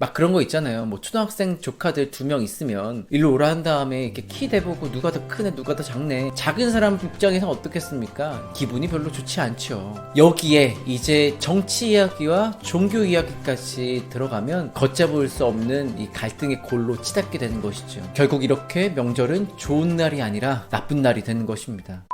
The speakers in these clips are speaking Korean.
막 그런 거 있잖아요. 뭐 초등학생 조카들 2명 있으면 일로 오라 한 다음에 이렇게 키 대보고 누가 더 크네 누가 더 작네. 작은 사람 입장에서 어떻겠습니까? 기분이 별로 좋지 않죠. 여기에 이제 정치 이야기와 종교 이야기까지 들어가면 걷잡을 수 없는 이 갈등의 골로 치닫게 되는 것이죠. 결국 이렇게 명절은 좋은 날이 아니라 나쁜 날이 되는 것입니다.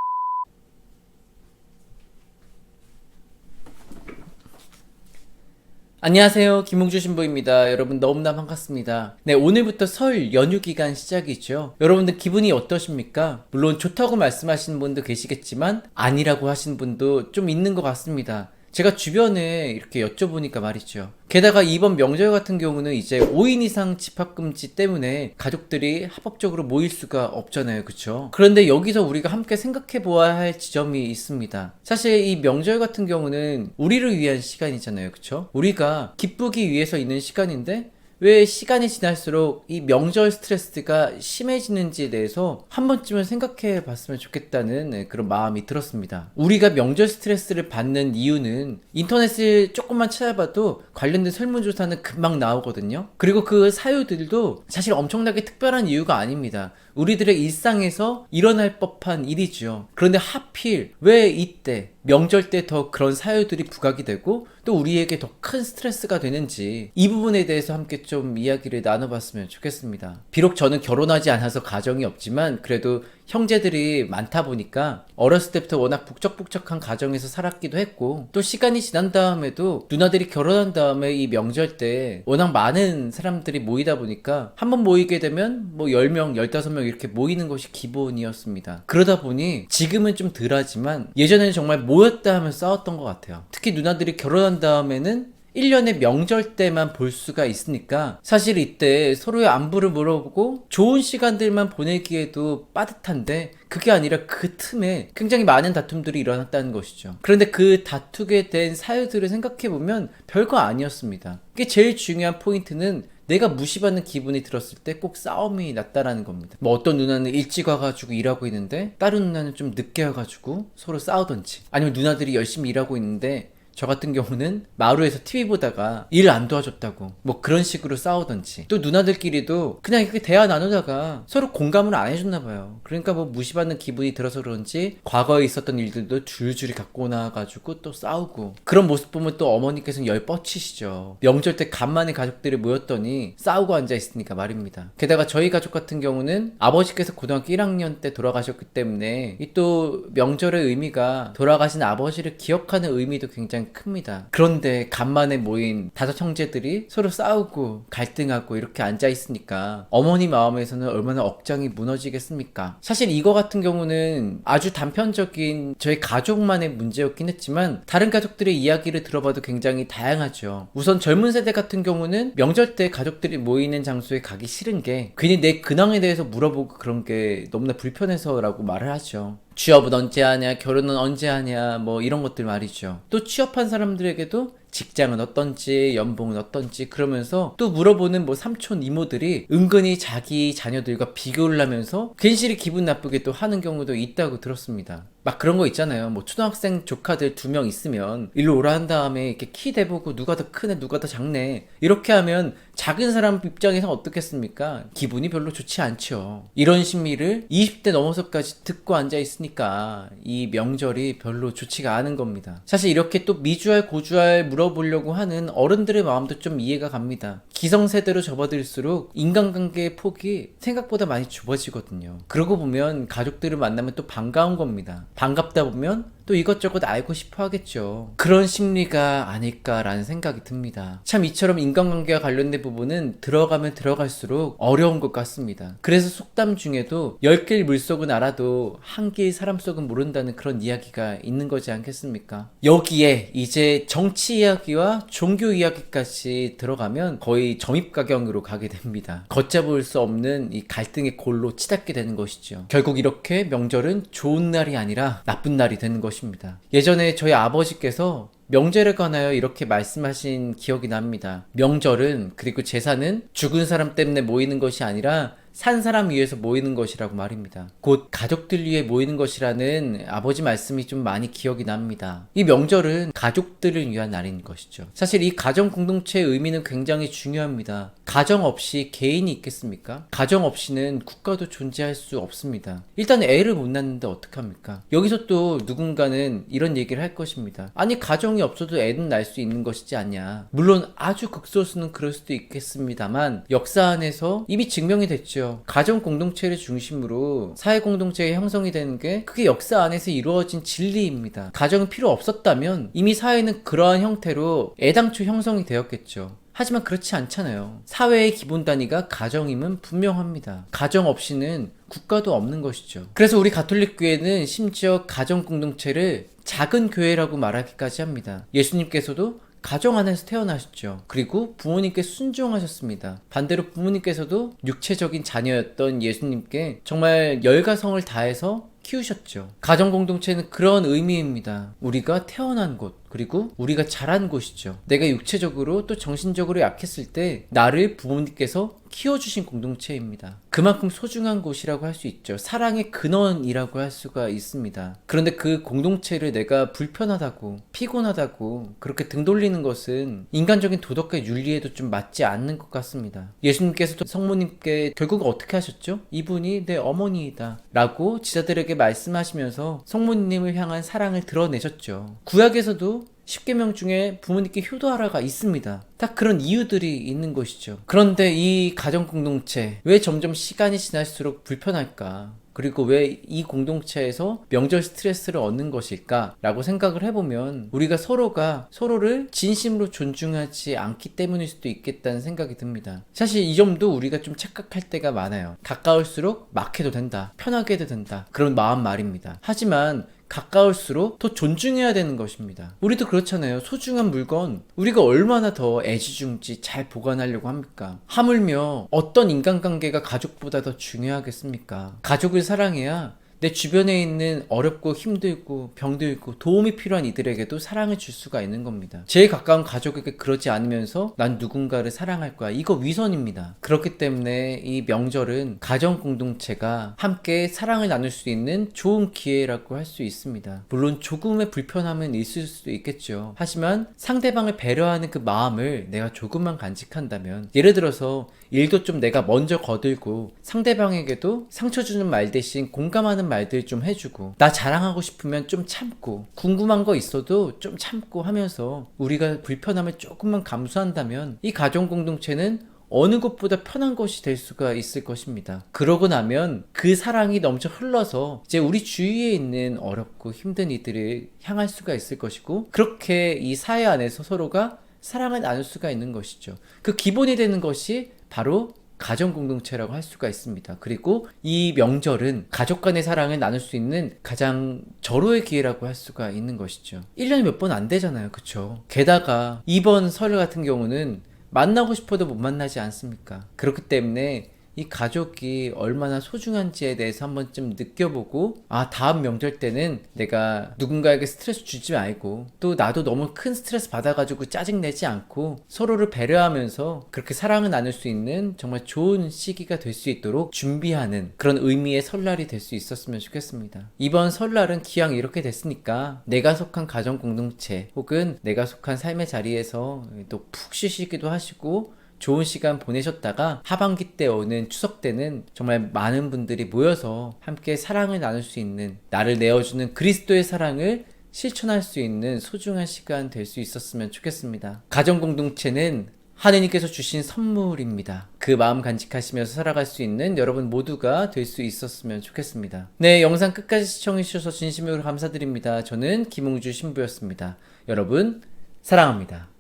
안녕하세요. 김홍주 신부입니다. 여러분 너무나 반갑습니다. 네, 오늘부터 설 연휴 기간 시작이죠. 여러분들 기분이 어떠십니까? 물론 좋다고 말씀하시는 분도 계시겠지만 아니라고 하시는 분도 좀 있는 것 같습니다. 제가 주변에 이렇게 여쭤보니까 말이죠. 게다가 이번 명절 같은 경우는 이제 5인 이상 집합금지 때문에 가족들이 합법적으로 모일 수가 없잖아요. 그쵸? 그런데 여기서 우리가 함께 생각해 보아야 할 지점이 있습니다. 사실 이 명절 같은 경우는 우리를 위한 시간이잖아요. 그쵸? 우리가 기쁘기 위해서 있는 시간인데 왜 시간이 지날수록 이 명절 스트레스가 심해지는지에 대해서 한 번쯤은 생각해 봤으면 좋겠다는 그런 마음이 들었습니다. 우리가 명절 스트레스를 받는 이유는 인터넷을 조금만 찾아봐도 관련된 설문조사는 금방 나오거든요. 그리고 그 사유들도 사실 엄청나게 특별한 이유가 아닙니다. 우리들의 일상에서 일어날 법한 일이죠. 그런데 하필 왜 이때 명절 때 더 그런 사유들이 부각이 되고 또 우리에게 더 큰 스트레스가 되는지 이 부분에 대해서 함께 좀 이야기를 나눠봤으면 좋겠습니다. 비록 저는 결혼하지 않아서 가정이 없지만 그래도 형제들이 많다 보니까 어렸을 때부터 워낙 북적북적한 가정에서 살았기도 했고 또 시간이 지난 다음에도 누나들이 결혼한 다음에 이 명절 때 워낙 많은 사람들이 모이다 보니까 한번 모이게 되면 뭐 10명, 15명 이렇게 모이는 것이 기본이었습니다. 그러다 보니 지금은 좀 덜하지만 예전에는 정말 모였다 하면 싸웠던 것 같아요. 특히 누나들이 결혼한 다음에는 1년에 명절 때만 볼 수가 있으니까 사실 이때 서로의 안부를 물어보고 좋은 시간들만 보내기에도 빠듯한데 그게 아니라 그 틈에 굉장히 많은 다툼들이 일어났다는 것이죠. 그런데 그 다투게 된 사유들을 생각해보면 별거 아니었습니다. 이게 제일 중요한 포인트는 내가 무시받는 기분이 들었을 때 꼭 싸움이 났다라는 겁니다. 뭐 어떤 누나는 일찍 와가지고 일하고 있는데 다른 누나는 좀 늦게 와가지고 서로 싸우던지 아니면 누나들이 열심히 일하고 있는데 저 같은 경우는 마루에서 TV 보다가 일 안 도와줬다고 뭐 그런 식으로 싸우던지 또 누나들끼리도 그냥 이렇게 대화 나누다가 서로 공감을 안 해줬나 봐요. 그러니까 뭐 무시받는 기분이 들어서 그런지 과거에 있었던 일들도 줄줄이 갖고 나와가지고 또 싸우고 그런 모습 보면 또 어머니께서는 열 뻗치시죠. 명절 때 간만에 가족들이 모였더니 싸우고 앉아있으니까 말입니다. 게다가 저희 가족 같은 경우는 아버지께서 고등학교 1학년 때 돌아가셨기 때문에 이 또 명절의 의미가 돌아가신 아버지를 기억하는 의미도 굉장히 큽니다. 그런데 간만에 모인 5 형제들이 서로 싸우고 갈등하고 이렇게 앉아있으니까 어머니 마음에서는 얼마나 억장이 무너지겠습니까? 사실 이거 같은 경우는 아주 단편적인 저희 가족만의 문제였긴 했지만 다른 가족들의 이야기를 들어봐도 굉장히 다양하죠. 우선 젊은 세대 같은 경우는 명절 때 가족들이 모이는 장소에 가기 싫은 게 괜히 내 근황에 대해서 물어보고 그런 게 너무나 불편해서라고 말을 하죠. 취업은 언제 하냐, 결혼은 언제 하냐, 뭐 이런 것들 말이죠. 또 취업한 사람들에게도 직장은 어떤지, 연봉은 어떤지 그러면서 또 물어보는 뭐 삼촌, 이모들이 은근히 자기 자녀들과 비교를 하면서 괜시리 기분 나쁘게 또 하는 경우도 있다고 들었습니다. 막 그런 거 있잖아요. 뭐 초등학생 조카들 2명 있으면 일로 오라 한 다음에 이렇게 키 대보고 누가 더 크네 누가 더 작네 이렇게 하면 작은 사람 입장에서 어떻겠습니까? 기분이 별로 좋지 않죠. 이런 심리를 20대 넘어서까지 듣고 앉아있으니까 이 명절이 별로 좋지가 않은 겁니다. 사실 이렇게 또 미주알 고주알 물어보려고 하는 어른들의 마음도 좀 이해가 갑니다. 기성세대로 접어들수록 인간관계의 폭이 생각보다 많이 좁아지거든요. 그러고 보면 가족들을 만나면 또 반가운 겁니다. 반갑다 보면 또 이것저것 알고 싶어 하겠죠. 그런 심리가 아닐까라는 생각이 듭니다. 참 이처럼 인간관계와 관련된 부분은 들어가면 들어갈수록 어려운 것 같습니다. 그래서 속담 중에도 10길 물속은 알아도 한 길 사람 속은 모른다는 그런 이야기가 있는 거지 않겠습니까? 여기에 이제 정치 이야기와 종교 이야기까지 들어가면 거의 점입가경으로 가게 됩니다. 걷잡을 수 없는 이 갈등의 골로 치닫게 되는 것이죠. 결국 이렇게 명절은 좋은 날이 아니라 나쁜 날이 되는 것입니다. 예전에 저희 아버지께서 명절에 관하여 이렇게 말씀하신 기억이 납니다. 명절은 그리고 제사는 죽은 사람 때문에 모이는 것이 아니라 산 사람 위해서 모이는 것이라고 말입니다. 곧 가족들 위해 모이는 것이라는 아버지 말씀이 좀 많이 기억이 납니다. 이 명절은 가족들을 위한 날인 것이죠. 사실 이 가정 공동체의 의미는 굉장히 중요합니다. 가정 없이 개인이 있겠습니까? 가정 없이는 국가도 존재할 수 없습니다. 일단 애를 못 낳는데 어떡합니까? 여기서 또 누군가는 이런 얘기를 할 것입니다. 아니 가정이 없어도 애는 낳을 수 있는 것이지 않냐. 물론 아주 극소수는 그럴 수도 있겠습니다만 역사 안에서 이미 증명이 됐죠. 가정 공동체를 중심으로 사회 공동체가 형성이 되는 게 그게 역사 안에서 이루어진 진리입니다. 가정이 필요 없었다면 이미 사회는 그러한 형태로 애당초 형성이 되었겠죠. 하지만 그렇지 않잖아요. 사회의 기본 단위가 가정임은 분명합니다. 가정 없이는 국가도 없는 것이죠. 그래서 우리 가톨릭 교회는 심지어 가정 공동체를 작은 교회라고 말하기까지 합니다. 예수님께서도 가정 안에서 태어나셨죠. 그리고 부모님께 순종하셨습니다. 반대로 부모님께서도 육체적인 자녀였던 예수님께 정말 열과 성을 다해서 키우셨죠. 가정 공동체는 그런 의미입니다. 우리가 태어난 곳, 그리고 우리가 자란 곳이죠. 내가 육체적으로 또 정신적으로 약했을 때 나를 부모님께서 키워주신 공동체입니다. 그만큼 소중한 곳이라고 할 수 있죠. 사랑의 근원이라고 할 수가 있습니다. 그런데 그 공동체를 내가 불편하다고, 피곤하다고 그렇게 등 돌리는 것은 인간적인 도덕과 윤리에도 좀 맞지 않는 것 같습니다. 예수님께서도 성모님께 결국 어떻게 하셨죠? 이분이 내 어머니이다 라고 지자들에게 말씀하시면서 성모님을 향한 사랑을 드러내셨죠. 구약에서도 10계명 중에 부모님께 효도하라가 있습니다. 딱 그런 이유들이 있는 것이죠. 그런데 이 가정 공동체 왜 점점 시간이 지날수록 불편할까? 그리고 왜 이 공동체에서 명절 스트레스를 얻는 것일까? 라고 생각을 해보면 우리가 서로가 서로를 진심으로 존중하지 않기 때문일 수도 있겠다는 생각이 듭니다. 사실 이 점도 우리가 좀 착각할 때가 많아요. 가까울수록 막 해도 된다. 편하게 해도 된다. 그런 마음 말입니다. 하지만 가까울수록 더 존중해야 되는 것입니다. 우리도 그렇잖아요. 소중한 물건 우리가 얼마나 더 애지중지 잘 보관하려고 합니까? 하물며 어떤 인간관계가 가족보다 더 중요하겠습니까? 가족을 사랑해야 내 주변에 있는 어렵고 힘들고 병들고 도움이 필요한 이들에게도 사랑을 줄 수가 있는 겁니다. 제일 가까운 가족에게 그러지 않으면서 난 누군가를 사랑할 거야. 이거 위선입니다. 그렇기 때문에 이 명절은 가정 공동체가 함께 사랑을 나눌 수 있는 좋은 기회라고 할 수 있습니다. 물론 조금의 불편함은 있을 수도 있겠죠. 하지만 상대방을 배려하는 그 마음을 내가 조금만 간직한다면, 예를 들어서 일도 좀 내가 먼저 거들고 상대방에게도 상처 주는 말 대신 공감하는 말들 좀 해주고, 나 자랑하고 싶으면 좀 참고, 궁금한 거 있어도 좀 참고 하면서 우리가 불편함을 조금만 감수한다면 이 가정 공동체는 어느 것보다 편한 것이 될 수가 있을 것입니다. 그러고 나면 그 사랑이 넘쳐 흘러서 이제 우리 주위에 있는 어렵고 힘든 이들을 향할 수가 있을 것이고, 그렇게 이 사회 안에서 서로가 사랑을 나눌 수가 있는 것이죠. 그 기본이 되는 것이 바로 가정 공동체라고 할 수가 있습니다. 그리고 이 명절은 가족 간의 사랑을 나눌 수 있는 가장 절호의 기회라고 할 수가 있는 것이죠. 1년에 몇 번 안 되잖아요. 그쵸? 게다가 이번 설 같은 경우는 만나고 싶어도 못 만나지 않습니까? 그렇기 때문에 이 가족이 얼마나 소중한지에 대해서 한번 좀 느껴보고, 아, 다음 명절 때는 내가 누군가에게 스트레스 주지 말고, 또 나도 너무 큰 스트레스 받아가지고 짜증내지 않고 서로를 배려하면서 그렇게 사랑을 나눌 수 있는 정말 좋은 시기가 될 수 있도록 준비하는 그런 의미의 설날이 될 수 있었으면 좋겠습니다. 이번 설날은 기왕 이렇게 됐으니까 내가 속한 가정 공동체 혹은 내가 속한 삶의 자리에서 또 푹 쉬시기도 하시고 좋은 시간 보내셨다가 하반기 때 오는 추석 때는 정말 많은 분들이 모여서 함께 사랑을 나눌 수 있는, 나를 내어주는 그리스도의 사랑을 실천할 수 있는 소중한 시간 될 수 있었으면 좋겠습니다. 가정 공동체는 하느님께서 주신 선물입니다. 그 마음 간직하시면서 살아갈 수 있는 여러분 모두가 될 수 있었으면 좋겠습니다. 네, 영상 끝까지 시청해주셔서 진심으로 감사드립니다. 저는 김웅주 신부였습니다. 여러분 사랑합니다.